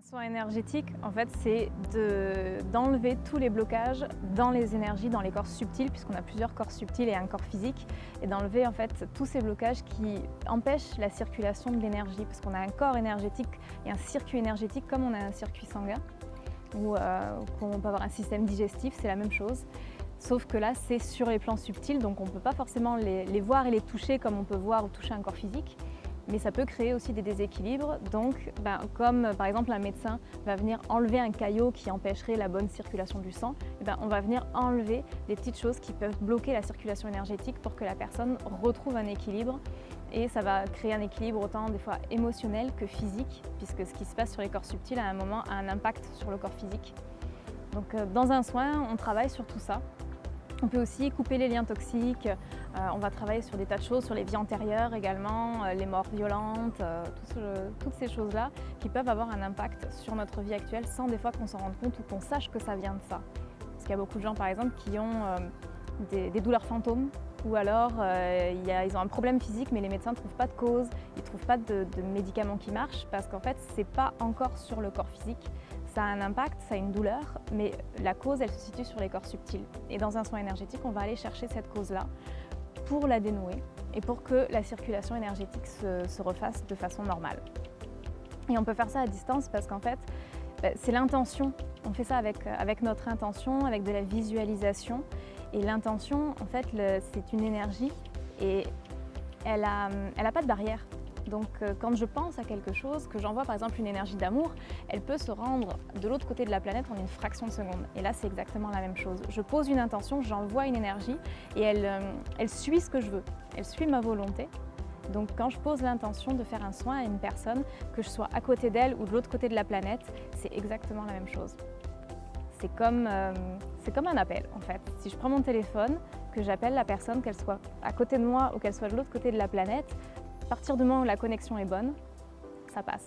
soin énergétique, en fait, c'est d'enlever tous les blocages dans les énergies, dans les corps subtils, puisqu'on a plusieurs corps subtils et un corps physique, et d'enlever en fait tous ces blocages qui empêchent la circulation de l'énergie, parce qu'on a un corps énergétique et un circuit énergétique comme on a un circuit sanguin, ou qu'on peut avoir un système digestif, c'est la même chose. Sauf que là, c'est sur les plans subtils, donc on ne peut pas forcément les voir et les toucher comme on peut voir ou toucher un corps physique. Mais ça peut créer aussi des déséquilibres. Donc, comme par exemple un médecin va venir enlever un caillot qui empêcherait la bonne circulation du sang, on va venir enlever des petites choses qui peuvent bloquer la circulation énergétique pour que la personne retrouve un équilibre. Et ça va créer un équilibre autant des fois émotionnel que physique, puisque ce qui se passe sur les corps subtils à un moment a un impact sur le corps physique. Donc dans un soin, on travaille sur tout ça. On peut aussi couper les liens toxiques, on va travailler sur des tas de choses, sur les vies antérieures également, les morts violentes, toutes ces choses-là qui peuvent avoir un impact sur notre vie actuelle sans des fois qu'on s'en rende compte ou qu'on sache que ça vient de ça. Parce qu'il y a beaucoup de gens par exemple qui ont des douleurs fantômes ou alors ils ont un problème physique mais les médecins ne trouvent pas de cause, ils ne trouvent pas de médicaments qui marchent parce qu'en fait ce n'est pas encore sur le corps physique. Ça a un impact, ça a une douleur, mais la cause, elle se situe sur les corps subtils. Et dans un soin énergétique, on va aller chercher cette cause-là pour la dénouer et pour que la circulation énergétique se refasse de façon normale. Et on peut faire ça à distance parce qu'en fait, c'est l'intention. On fait ça avec notre intention, avec de la visualisation. Et l'intention, en fait, c'est une énergie et elle a pas de barrière. Donc quand je pense à quelque chose, que j'envoie par exemple une énergie d'amour, elle peut se rendre de l'autre côté de la planète en une fraction de seconde. Et là c'est exactement la même chose. Je pose une intention, j'envoie une énergie et elle suit ce que je veux, elle suit ma volonté. Donc quand je pose l'intention de faire un soin à une personne, que je sois à côté d'elle ou de l'autre côté de la planète, c'est exactement la même chose. C'est comme un appel en fait. Si je prends mon téléphone, que j'appelle la personne, qu'elle soit à côté de moi ou qu'elle soit de l'autre côté de la planète, à partir du moment où la connexion est bonne, ça passe.